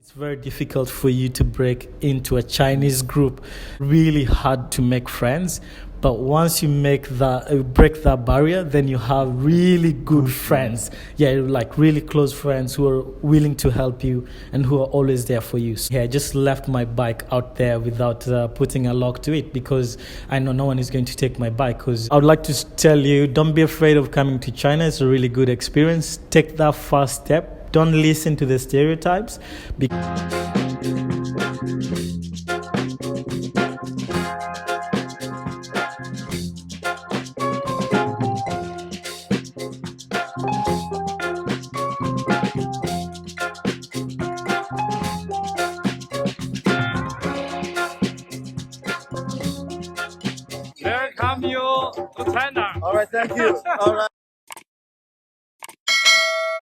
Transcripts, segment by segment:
It's very difficult for you to break into a Chinese group. Really hard to make friends. But once you break that barrier, then you have really good friends. Yeah, like really close friends who are willing to help you and who are always there for you. So, yeah, I just left my bike out there without putting a lock to it because I know no one is going to take my bike. Because I would like to tell you, don't be afraid of coming to China. It's a really good experience. Take that first step. Don't listen to the stereotypes. Welcome you to China. All right, thank you. All right.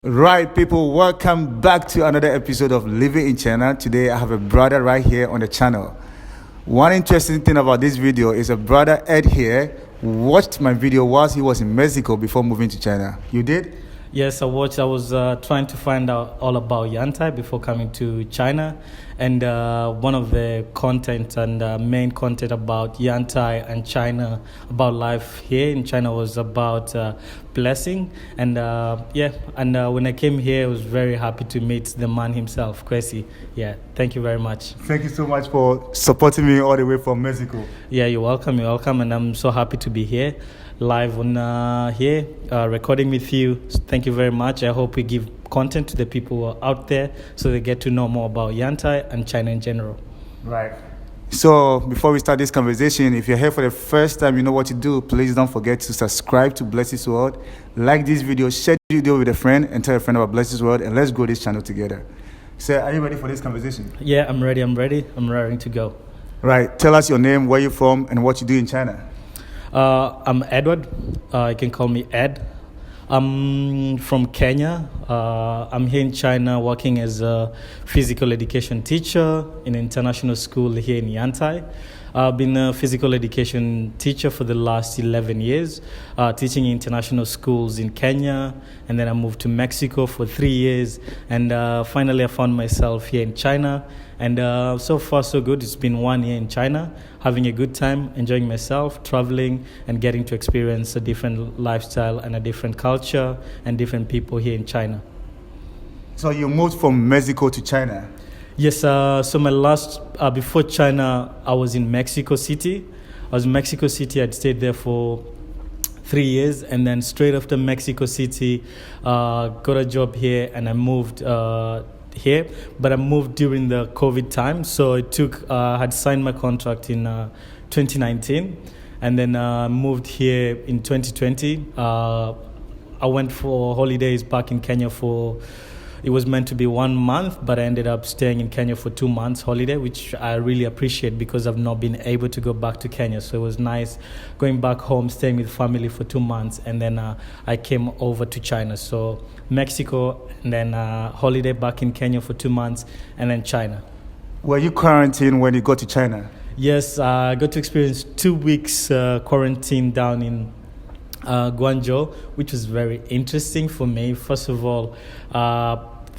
Right, people, welcome back to another episode of Living in China. Today I have a brother right here on the channel. One interesting thing about this video is a brother Ed here watched my video whilst he was in Mexico before moving to China. You did? Yes, I watched. I was trying to find out all about Yantai before coming to China, and one of the content and main content about Yantai and China, about life here in China, was about blessing. And when I came here, I was very happy to meet the man himself, Kwesi. Yeah, thank you very much. Thank you so much for supporting me all the way from Mexico. Yeah, you're welcome, and I'm so happy to be here, live on here, recording with you. So thank you very much. I hope we give content to the people who are out there so they get to know more about Yantai and China in general. Right. So before we start this conversation, if you're here for the first time, you know what to do. Please don't forget to subscribe to Bless's World, like this video, share the video with a friend, and tell a friend about Bless's World, and let's grow this channel together. So are you ready for this conversation? Yeah, I'm ready. I'm ready to go. Right. Tell us your name, where you're from, and what you do in China. I'm Edward. You can call me Ed. I'm from Kenya. I'm here in China working as a physical education teacher in an international school here in Yantai. I've been a physical education teacher for the last 11 years, teaching in international schools in Kenya, and then I moved to Mexico for 3 years, and finally I found myself here in China. And so far, so good. It's been 1 year in China, having a good time, enjoying myself, traveling, and getting to experience a different lifestyle and a different culture and different people here in China. So you moved from Mexico to China? Yes, so my last, before China, I was in Mexico City. I was in Mexico City. I'd stayed there for 3 years, and then straight after Mexico City, got a job here, and I moved here, but I moved during the COVID time. So it took, I had signed my contract in 2019, and then moved here in 2020. I went for holidays back in Kenya it was meant to be 1 month, but I ended up staying in Kenya for 2 months holiday, which I really appreciate because I've not been able to go back to Kenya. So it was nice going back home, staying with family for 2 months, and then I came over to China. So Mexico, and then holiday back in Kenya for 2 months, and then China. Were you quarantined when you got to China? Yes, I got to experience 2 weeks quarantine down in Guangzhou, which was very interesting for me. First of all,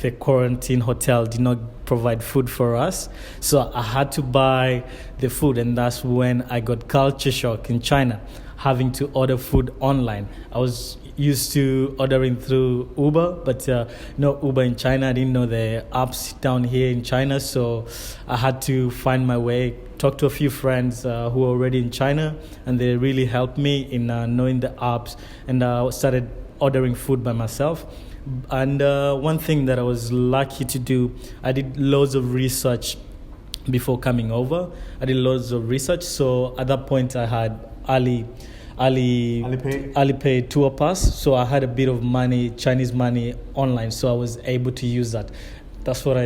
the quarantine hotel did not provide food for us, so I had to buy the food, and that's when I got culture shock in China, having to order food online. I was used to ordering through Uber, but no Uber in China. I didn't know the apps down here in China, so I had to find my way, talk to a few friends who are already in China, and they really helped me in knowing the apps, and started ordering food by myself. And one thing that I was lucky to do, I did loads of research before coming over. I did loads of research, so at that point I had Alipay tour pass, so I had a bit of money, Chinese money online, so I was able to use that. That's what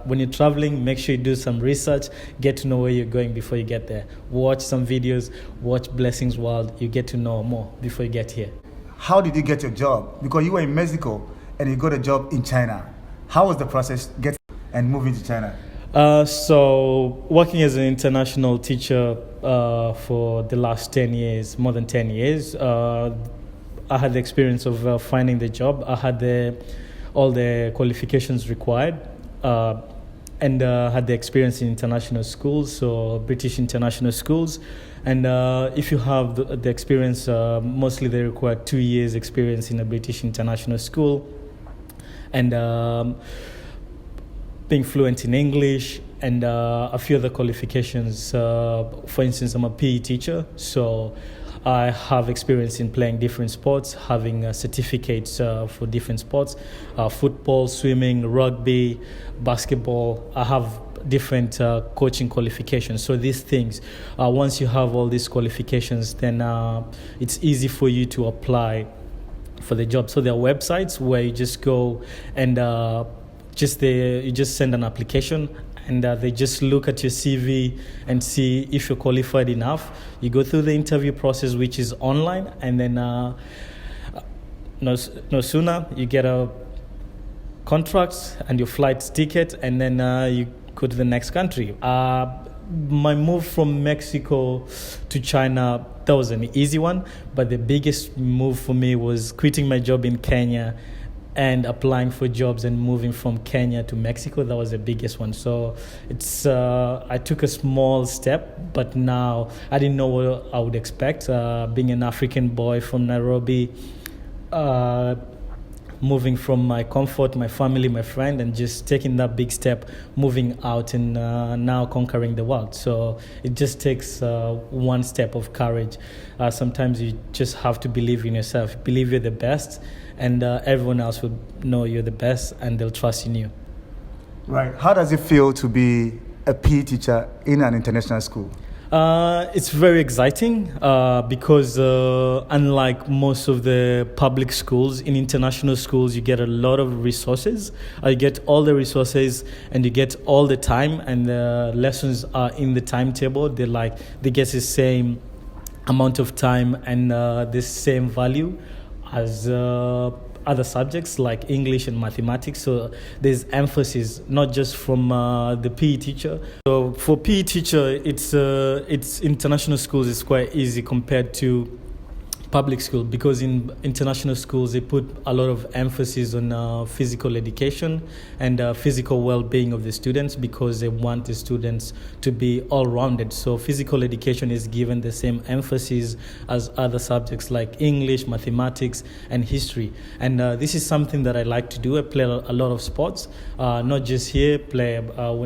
when you're traveling, make sure you do some research, get to know where you're going before you get there. Watch some videos, watch Blessings World, you get to know more before you get here. How did you get your job? Because you were in Mexico and you got a job in China. How was the process getting and moving to China? So working as an international teacher for the last 10 years, more than 10 years, I had the experience of finding the job. I had all the qualifications required. and had the experience in international schools, so British international schools. And if you have the experience, mostly they require 2 years experience in a British international school, and being fluent in English, and a few other qualifications. For instance, I'm a PE teacher, so I have experience in playing different sports, having certificates for different sports, football, swimming, rugby, basketball. I have different coaching qualifications. So these things, once you have all these qualifications, then it's easy for you to apply for the job. So there are websites where you just go and you just send an application, and they just look at your CV and see if you're qualified enough. You go through the interview process, which is online, and then no sooner you get a contract and your flight ticket, and then you go to the next country. My move from Mexico to China, that was an easy one, but the biggest move for me was quitting my job in Kenya and applying for jobs and moving from Kenya to Mexico. That was the biggest one. So it's I took a small step, but now I didn't know what I would expect. Being an African boy from Nairobi, moving from my comfort, my family, my friend, and just taking that big step, moving out and now conquering the world. So it just takes one step of courage. Sometimes you just have to believe in yourself, believe you're the best, and everyone else will know you're the best, and they'll trust in you. Right. How does it feel to be a PE teacher in an international school? It's very exciting because unlike most of the public schools, in international schools you get a lot of resources. You get all the resources and you get all the time, and the lessons are in the timetable. They get the same amount of time and the same value as other subjects like English and mathematics. So there's emphasis not just from the PE teacher. So for PE teacher, it's international schools is quite easy compared to public school, because in international schools they put a lot of emphasis on physical education and physical well-being of the students, because they want the students to be all-rounded. So physical education is given the same emphasis as other subjects like English, mathematics, and history. And this is something that I like to do. I play a lot of sports, not just here,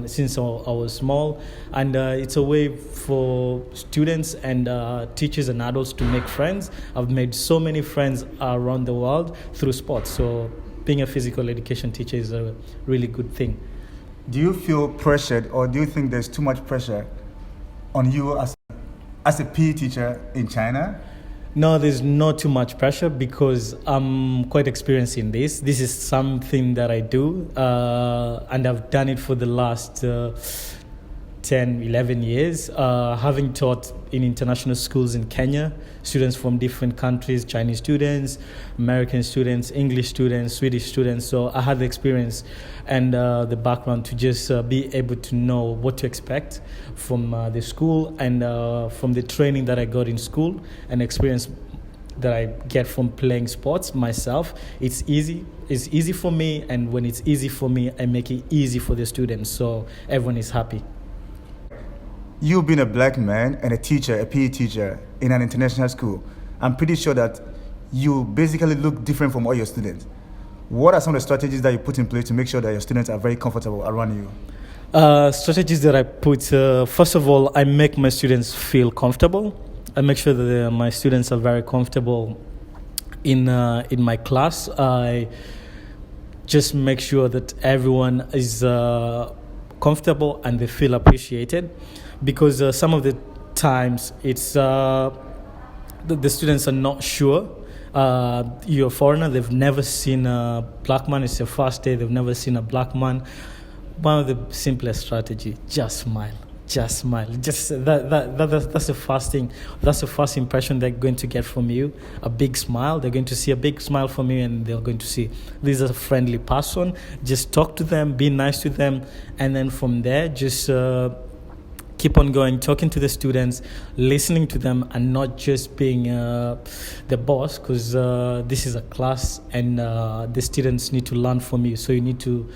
since I was small, and it's a way for students and teachers and adults to make friends. I've made so many friends around the world through sports. So being a physical education teacher is a really good thing. Do you feel pressured, or do you think there's too much pressure on you as a PE teacher in China? No, there's not too much pressure because I'm quite experienced in this. This is something that I do, and I've done it for the last 10, 11 years, having taught in international schools in Kenya, students from different countries, Chinese students, American students, English students, Swedish students. So I had the experience and the background to just be able to know what to expect from the school and from the training that I got in school and experience that I get from playing sports myself. It's easy for me, and when it's easy for me, I make it easy for the students, so everyone is happy. You being a black man and a teacher, a PE teacher in an international school, I'm pretty sure that you basically look different from all your students. What are some of the strategies that you put in place to make sure that your students are very comfortable around you? Strategies that I put, first of all, I make my students feel comfortable. I make sure that my students are very comfortable in my class. I just make sure that everyone is comfortable and they feel appreciated, because some of the times it's the students are not sure. You're a foreigner, they've never seen a black man, it's their first day, they've never seen a black man. One of the simplest strategy, just smile. Just smile. Just that's the first thing. That's the first impression they're going to get from you. A big smile. They're going to see a big smile from you, and they're going to see this is a friendly person. Just talk to them, be nice to them, and then from there, just keep on going, talking to the students, listening to them, and not just being the boss, because this is a class, and the students need to learn from you. So you need to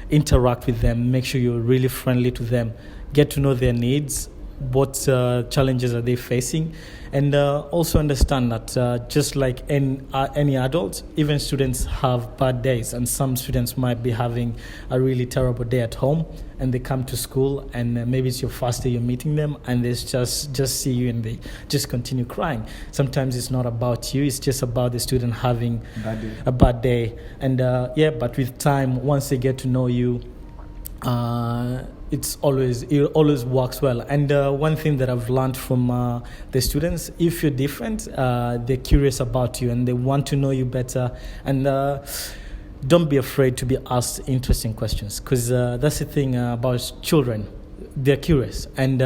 interact with them, make sure you're really friendly to them, get to know their needs, what challenges are they facing, and also understand that just like any adult, even students have bad days, and some students might be having a really terrible day at home, and they come to school, and maybe it's your first day you're meeting them, and they just see you and they just continue crying. Sometimes it's not about you, it's just about the student having a bad day. And but with time, once they get to know you, it always works well. And one thing that I've learned from the students, if you're different, they're curious about you and they want to know you better. And don't be afraid to be asked interesting questions, because that's the thing about children. They're curious, and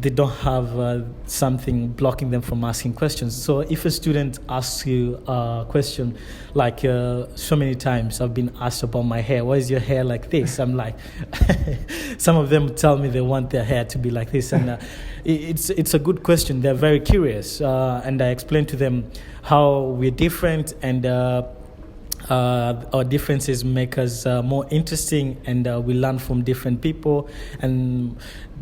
they don't have something blocking them from asking questions. So if a student asks you a question, like so many times I've been asked about my hair, why is your hair like this? I'm like, some of them tell me they want their hair to be like this, and it's a good question. They're very curious, and I explain to them how we're different, and our differences make us more interesting, and we learn from different people. And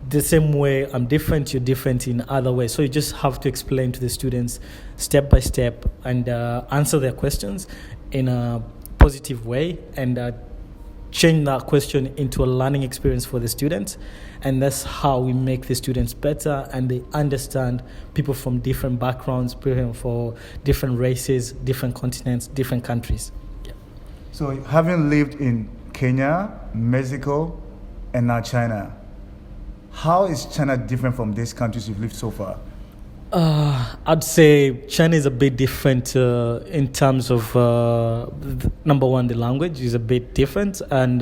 the same way I'm different, you're different in other ways. So you just have to explain to the students step by step, and answer their questions in a positive way, and change that question into a learning experience for the students. And that's how we make the students better, and they understand people from different backgrounds, people for different races, different continents, different countries. Yeah. So, having lived in Kenya, Mexico, and now China, how is China different from these countries you've lived so far? I'd say China is a bit different in terms of, number one, the language is a bit different. And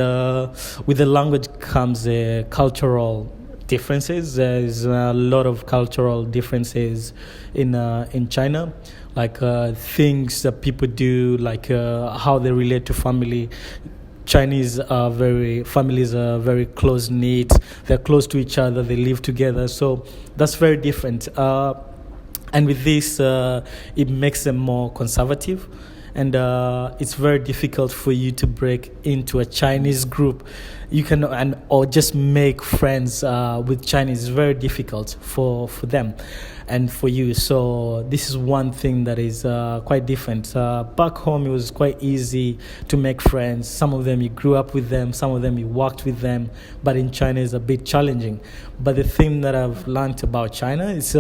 with the language comes cultural differences. There's a lot of cultural differences in China, like things that people do, like how they relate to family. Chinese families are very close knit. They're close to each other. They live together. So that's very different. And with this, it makes them more conservative. And it's very difficult for you to break into a Chinese group. You can or just make friends with Chinese. It's very difficult for them and for you. So this is one thing that is quite different. Back home, it was quite easy to make friends. Some of them you grew up with them, some of them you worked with them. But in China, it's a bit challenging. But the thing that I've learned about China is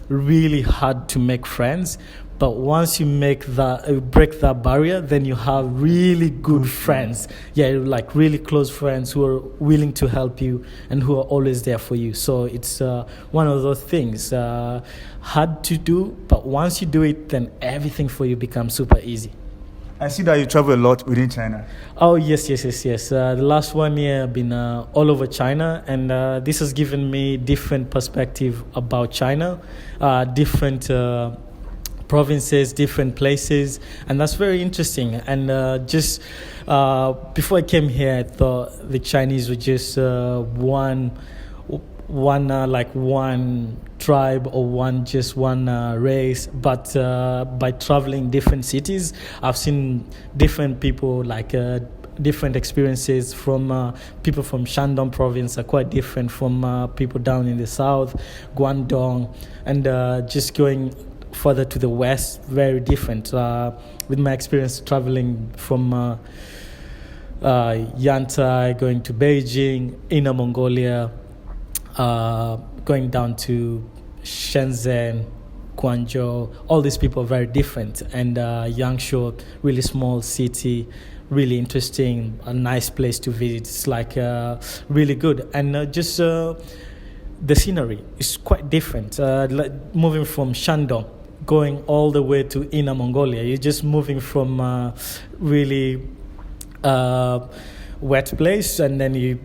really hard to make friends. But once you break that barrier, then you have really good friends. Yeah, like really close friends who are willing to help you and who are always there for you. So it's one of those things, hard to do, but once you do it, then everything for you becomes super easy. I see that you travel a lot within China. Oh, yes. The last 1 year I've been all over China, and this has given me different perspective about China, different provinces, different places, and that's very interesting. And just before I came here, I thought the Chinese were just one tribe or one race. But by traveling different cities, I've seen different people, like different experiences from people from Shandong province are quite different from people down in the south, Guangdong, and just going further to the west, very different. With my experience traveling from Yantai, going to Beijing, Inner Mongolia, going down to Shenzhen, Guangzhou, all these people are very different. And Yangshuo, really small city, really interesting, a nice place to visit. It's like really good. And just the scenery is quite different. Like moving from Shandong, going all the way to Inner Mongolia, you're just moving from really wet place, and then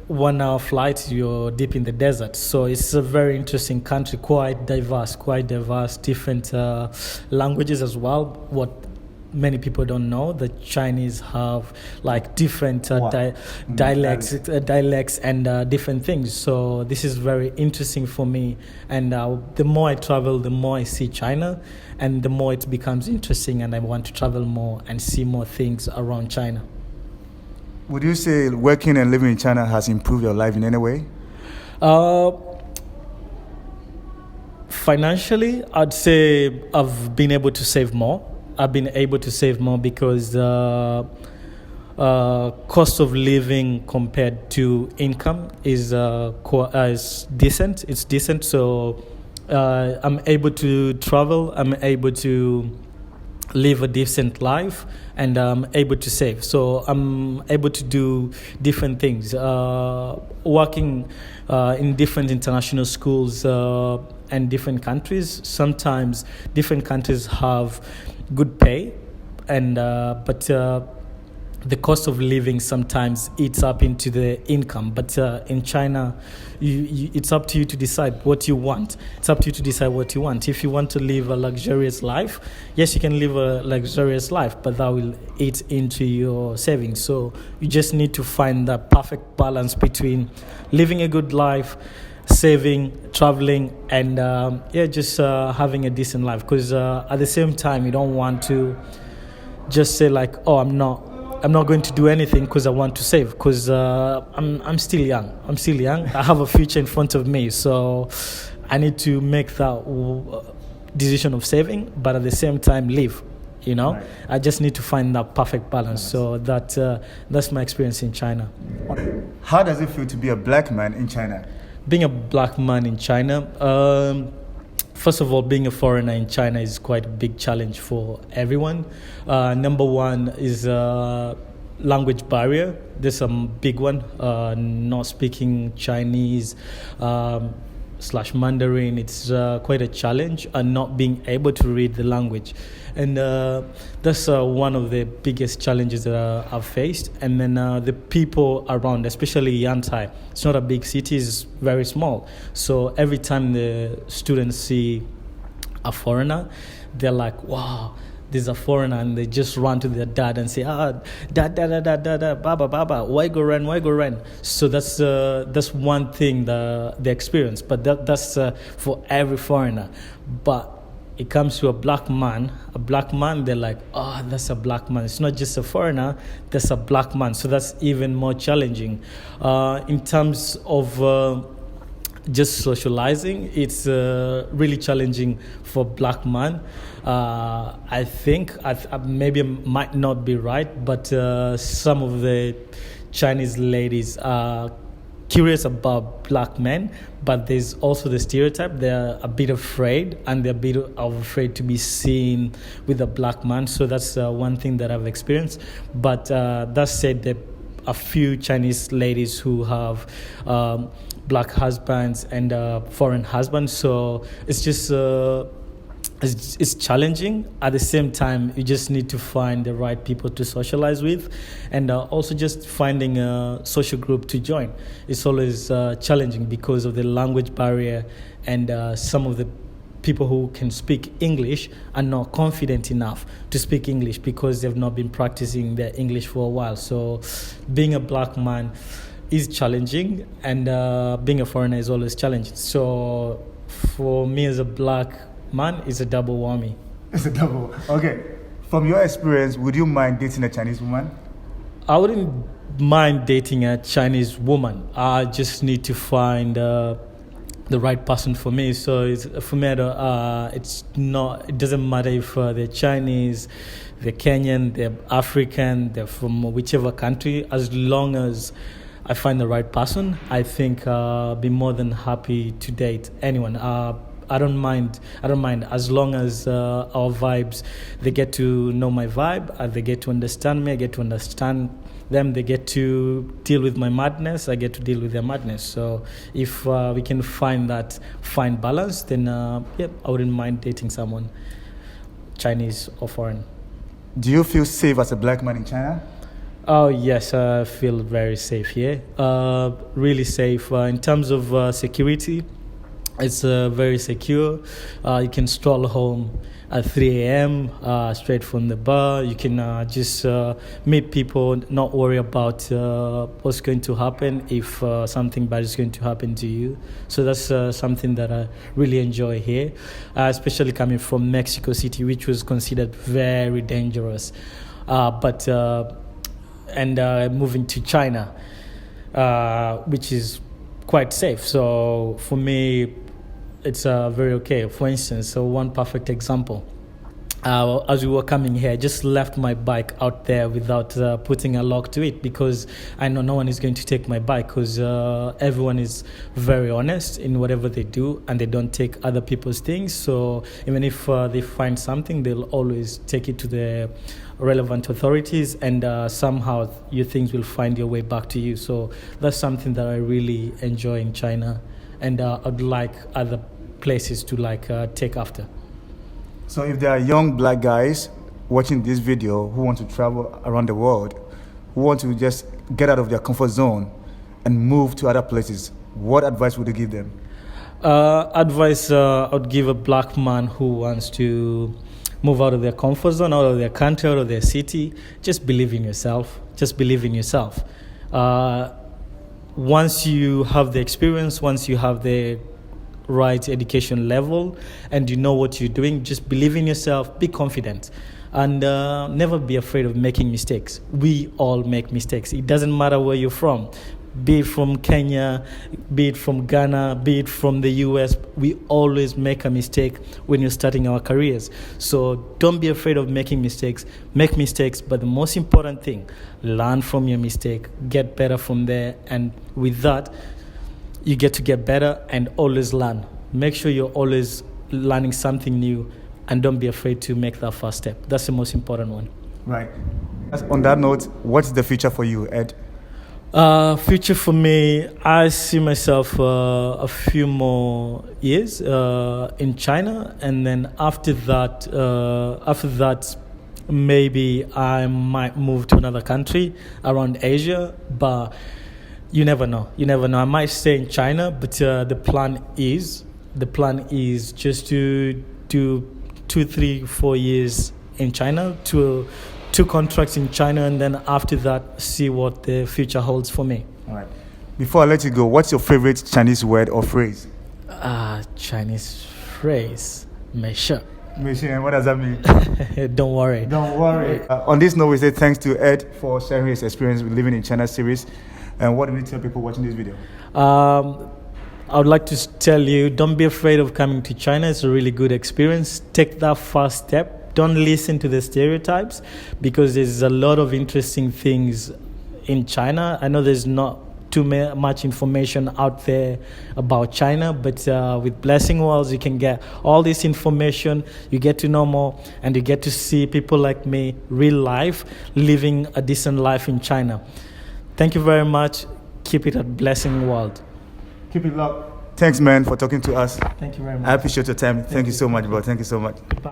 1 hour flight, you're deep in the desert. So it's a very interesting country, quite diverse, different languages as well. What many people don't know, the Chinese have like different dialects and different things. So this is very interesting for me. And the more I travel, the more I see China, and the more it becomes interesting, and I want to travel more and see more things around China. Would you say working and living in China has improved your life in any way? Uh, Financially, I'd say I've been able to save more. I've been able to save more because cost of living compared to income is decent. It's decent, so I'm able to travel. I'm able to live a decent life, and I'm able to save. So I'm able to do different things. Working in different international schools and different countries. Sometimes different countries have good pay, and but the cost of living sometimes eats up into the income. But in China, it's up to you to decide what you want. It's up to you to decide what you want. If you want to live a luxurious life, yes, you can live a luxurious life, but that will eat into your savings. So you just need to find that perfect balance between living a good life, saving, traveling, and just having a decent life. Because at the same time, you don't want to just say like, oh, I'm not going to do anything because I want to save, because I'm still young. I have a future in front of me, so I need to make that decision of saving, but at the same time live. Right. I just need to find that perfect balance. So that's my experience in China. How does it feel to be a black man in China? Being a black man in China, first of all, being a foreigner in China is quite a big challenge for everyone. Number one is language barrier. There's a big one. Not speaking Chinese / Mandarin, it's quite a challenge, and not being able to read the language. And that's one of the biggest challenges that I've faced. And then the people around, especially Yantai, it's not a big city, it's very small. So every time the students see a foreigner, they're like, wow, there's a foreigner, and they just run to their dad and say, dad, baba, why go run? So that's one thing they experience, but that's for every foreigner. But it comes to a black man, they're like, oh, that's a black man. It's not just a foreigner, that's a black man. So that's even more challenging. In terms of just socializing, it's really challenging for black man. I think maybe I might not be right, but some of the Chinese ladies are curious about black men, but there's also the stereotype. They're a bit afraid, and they're a bit afraid to be seen with a black man. So that's one thing that I've experienced. But that said, there are a few Chinese ladies who have black husbands and foreign husbands. So it's just it's challenging. At the same time, you just need to find the right people to socialize with, and also just finding a social group to join. It's always challenging because of the language barrier, and some of the people who can speak English are not confident enough to speak English because they've not been practicing their English for a while. So being a black man is challenging, and being a foreigner is always challenging. So for me as a black man, it's a double whammy. It's a double. Okay. From your experience, would you mind dating a Chinese woman? I wouldn't mind dating a Chinese woman. I just need to find the right person for me. So for me, it's not. It doesn't matter if they're Chinese, they're Kenyan, they're African, they're from whichever country. As long as I find the right person, I think I'll be more than happy to date anyone. I don't mind as long as our vibes, they get to know my vibe, they get to understand me, I get to understand them, they get to deal with my madness, I get to deal with their madness. So if we can find that fine balance, then I wouldn't mind dating someone, Chinese or foreign. Do you feel safe as a black man in China? Oh yes, I feel very safe here. Really safe in terms of security. It's very secure. You can stroll home at 3 a.m. Straight from the bar. You can just meet people, not worry about what's going to happen if something bad is going to happen to you. So that's something that I really enjoy here, especially coming from Mexico City, which was considered very dangerous. But and moving to China, which is quite safe. So for me, it's very okay. For instance, so one perfect example. As we were coming here, I just left my bike out there without putting a lock to it, because I know no one is going to take my bike, because everyone is very honest in whatever they do, and they don't take other people's things. So even if they find something, they'll always take it to the relevant authorities, and somehow your things will find your way back to you. So that's something that I really enjoy in China, and I'd like other places to take after. So if there are young black guys watching this video who want to travel around the world, who want to just get out of their comfort zone and move to other places, what advice would you give them? Advice I would give a black man who wants to move out of their comfort zone, out of their country, out of their city. Just believe in yourself. Just believe in yourself. Once you have the experience, once you have the right education level, and you know what you're doing, just believe in yourself, be confident, and never be afraid of making mistakes. We all make mistakes. It doesn't matter where you're from, be it from Kenya, be it from Ghana, be it from the US. We always make a mistake when you're starting our careers. So don't be afraid of making mistakes. Make mistakes, but the most important thing, learn from your mistake, get better from there, and with that, you get to get better and always learn. Make sure you're always learning something new, and don't be afraid to make that first step. That's the most important one. Right. On that note, what's the future for you, Ed? Future for me, I see myself a few more years in China, and then after that, maybe I might move to another country around Asia, but you never know. I might stay in China, but the plan is just to do 2, 3, 4 years in China, two contracts in China, and then after that, see what the future holds for me. All right. Before I let you go, what's your favorite Chinese word or phrase? Chinese phrase, 没事. And what does that mean? Don't worry. Don't worry. On this note, we say thanks to Ed for sharing his experience with Living in China series. And what do you tell people watching this video? I would like to tell you, don't be afraid of coming to China. It's a really good experience. Take that first step. Don't listen to the stereotypes, because there's a lot of interesting things in China. I know there's not too much information out there about China, but with Blessing Walls, you can get all this information. You get to know more, and you get to see people like me, real life, living a decent life in China. Thank you very much. Keep it at Blessing World. Keep it locked. Thanks, man, for talking to us. Thank you very much. I appreciate your time. Thank you so much, bro. Thank you so much. Bye.